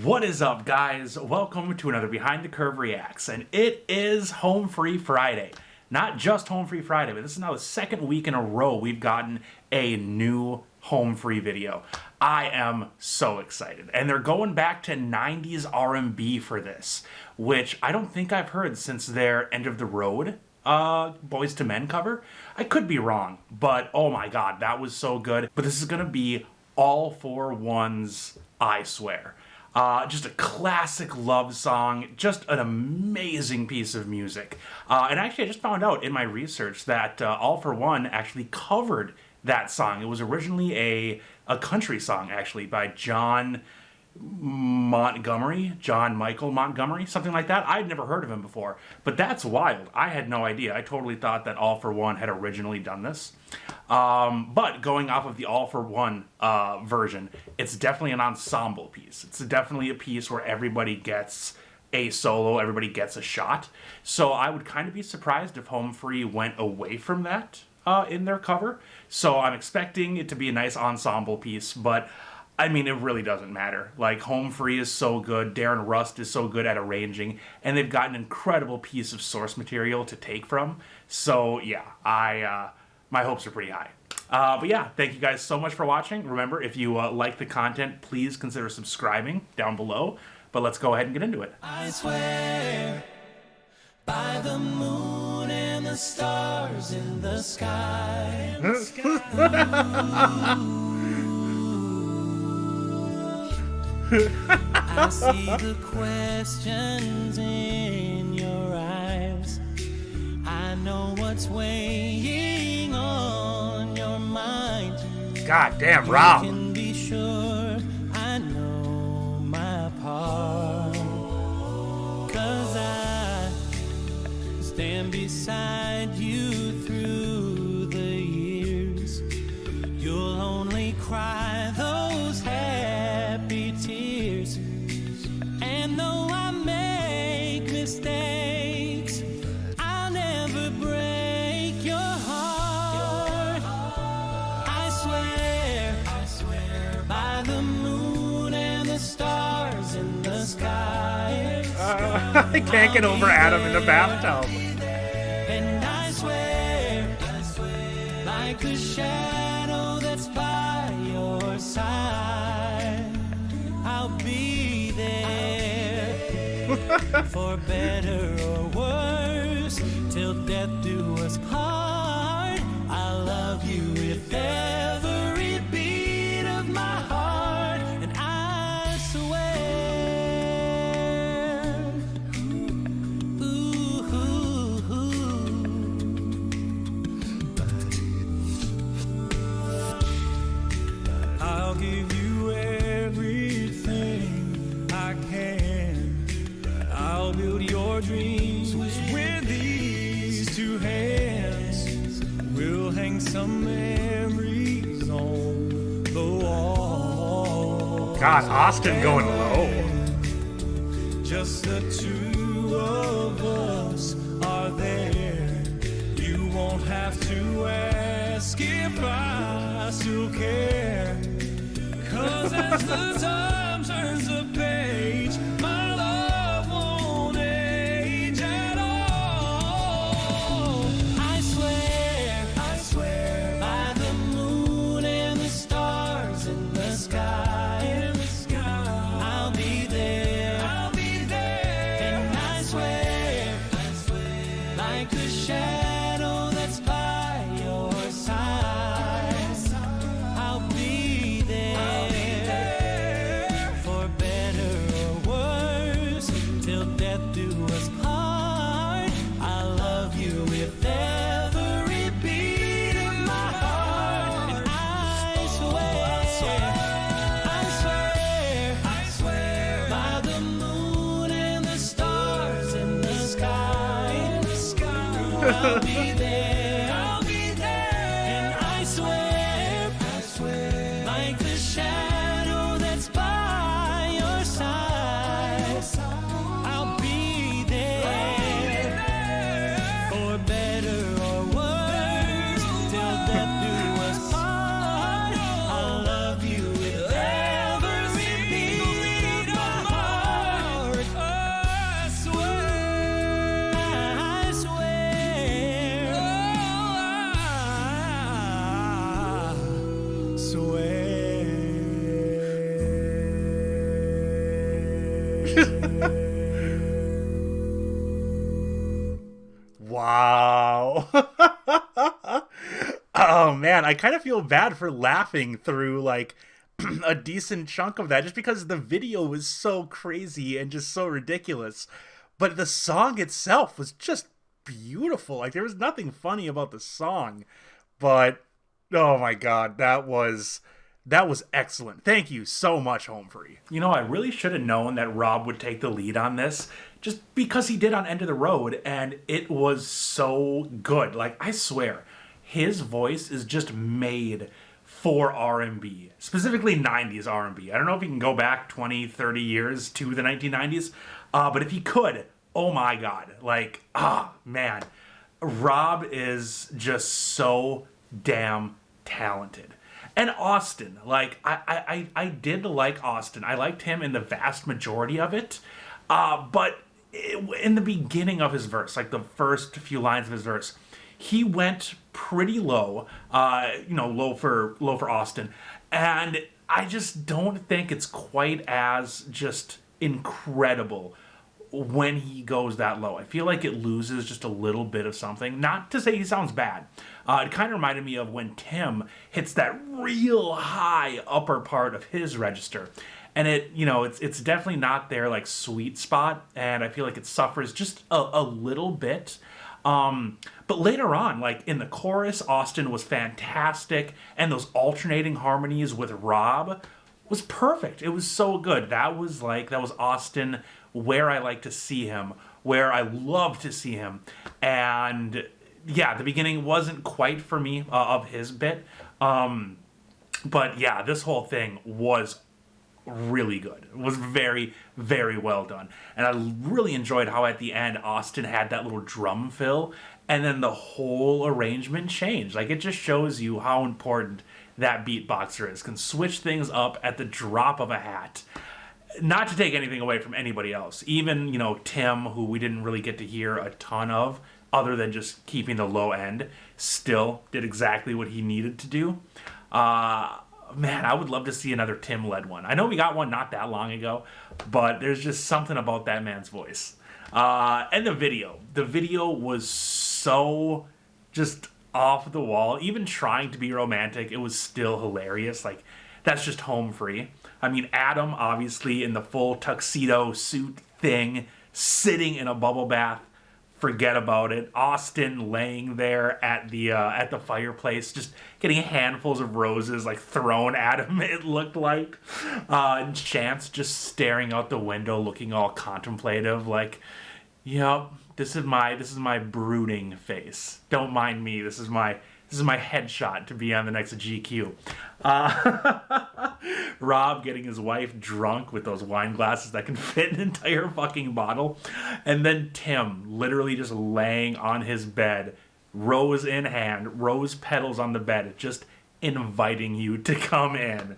What is up, guys? Welcome to another Behind the Curve Reacts, and it is Home Free Friday. Not just Home Free Friday, but this is now the second week in a row we've gotten a new Home Free video. I am so excited, and they're going back to 90s R&B for this, which I don't think I've heard since their End of the Road Boys to Men cover. I could be wrong, but oh my god, that was so good. But this is gonna be All for One's I Swear. Just a classic love song, just an amazing piece of music. And actually, I just found out in my research that All for One actually covered that song. It was originally a country song, actually, by John Michael Montgomery, something like that. I'd never heard of him before, but that's wild. I had no idea. I totally thought that All for One had originally done this. But going off of the All for One version, it's definitely an ensemble piece. It's definitely a piece where everybody gets a solo, everybody gets a shot. So I would kind of be surprised if Home Free went away from that in their cover. So I'm expecting it to be a nice ensemble piece, but I mean, it really doesn't matter. Like, Home Free is so good, Darren Rust is so good at arranging, and they've got an incredible piece of source material to take from. So yeah, my hopes are pretty high. But yeah, thank you guys so much for watching. Remember, if you like the content, please consider subscribing down below. But let's go ahead and get into it. I swear by the moon and the stars in the sky. I see the questions in your eyes. I know what's weighing on your mind. God damn, Rob. You can be sure I know my part. 'Cause I stand beside you through the years. You'll only cry those happy tears. And though I make mistakes, I'll never break your heart. I swear by the moon and the stars in the sky. I can't get over Adam in the bathtub. And I swear like the shadow that's by your side, I'll be there for better or worse, till death do us part. I love you with every beat of my heart, and I swear. I'll give you everything I can. I'll build your dreams with these two hands. We'll hang some memories on the wall. God, Austin going low. Just the two of us are there. You won't have to ask if I still care. 'Cause as the time turns the page, my love won't age at all. I swear by the moon and the stars in the sky. I'll be there. And I swear like the shadow that's by your side, I'll be there for better or worse, till death do us part. I love you with every beat of my heart. And I swear by the moon and the stars in the sky. I'll be there. And I swear like the shadow that's by your side, I'll be there for better or worse, till death do us part. I love you with every beat of my heart. Oh man, I kind of feel bad for laughing through like a decent chunk of that just because the video was so crazy and just so ridiculous. But the song itself was just beautiful. Like there was nothing funny about the song, but oh my god, that was excellent. Thank you so much, Home Free. You know, I really should have known that Rob would take the lead on this just because he did on End of the Road, and it was so good. Like, I swear, his voice is just made for R&B, specifically 90s R&B. I don't know if he can go back 20, 30 years to the 1990s, but if he could, oh my god. Like, man. Rob is just so damn talented. And Austin, like, I did like Austin. I liked him in the vast majority of it. But in the beginning of his verse, like the first few lines of his verse, he went pretty low, low for Austin. And I just don't think it's quite as just incredible when he goes that low. I feel like it loses just a little bit of something. Not to say he sounds bad. It kind of reminded me of when Tim hits that real high upper part of his register. And it's definitely not their like sweet spot. And I feel like it suffers just a little bit. But later on, like in the chorus, Austin was fantastic. And those alternating harmonies with Rob was perfect. It was so good. That was Austin where I like to see him, where I love to see him. And yeah, the beginning wasn't quite for me of his bit. But yeah, this whole thing was really good. It was very, very well done. And I really enjoyed how at the end Austin had that little drum fill and then the whole arrangement changed. Like, it just shows you how important that beatboxer is. Can switch things up at the drop of a hat. Not to take anything away from anybody else. Even, Tim, who we didn't really get to hear a ton of, other than just keeping the low end, still did exactly what he needed to do. Man, I would love to see another Tim-led one. I know we got one not that long ago, but there's just something about that man's voice. And the video. The video was so just off the wall. Even trying to be romantic, it was still hilarious. Like, that's just Home Free. I mean, Adam, obviously, in the full tuxedo suit thing, sitting in a bubble bath. Forget about it. Austin laying there at the fireplace, just getting handfuls of roses like thrown at him. It looked like, and Chance just staring out the window, looking all contemplative, like, "Yep, this is my brooding face. Don't mind me. This is my headshot to be on the next GQ." Rob getting his wife drunk with those wine glasses that can fit an entire fucking bottle. And then Tim literally just laying on his bed, rose in hand, rose petals on the bed, just inviting you to come in.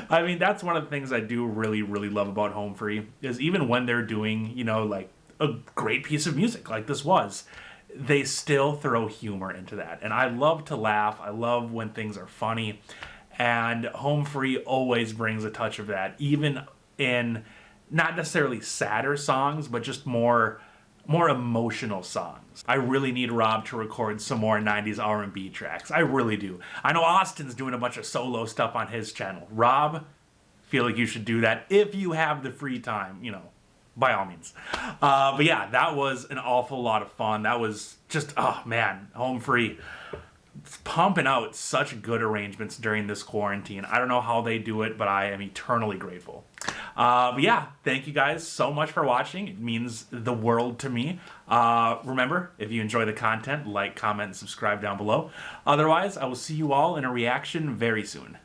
I mean, that's one of the things I do really, really love about Home Free, is even when they're doing, like a great piece of music like this was, they still throw humor into that. And I love to laugh. I love when things are funny. And Home Free always brings a touch of that, even in not necessarily sadder songs, but just more emotional songs. I really need Rob to record some more 90s R&B tracks. I really do. I know Austin's doing a bunch of solo stuff on his channel. Rob, feel like you should do that if you have the free time, by all means. But yeah, that was an awful lot of fun. That was just, oh man, Home Free. It's pumping out such good arrangements during this quarantine. I don't know how they do it, but I am eternally grateful. But yeah, thank you guys so much for watching. It means the world to me. Remember, if you enjoy the content, like, comment, and subscribe down below. Otherwise, I will see you all in a reaction very soon.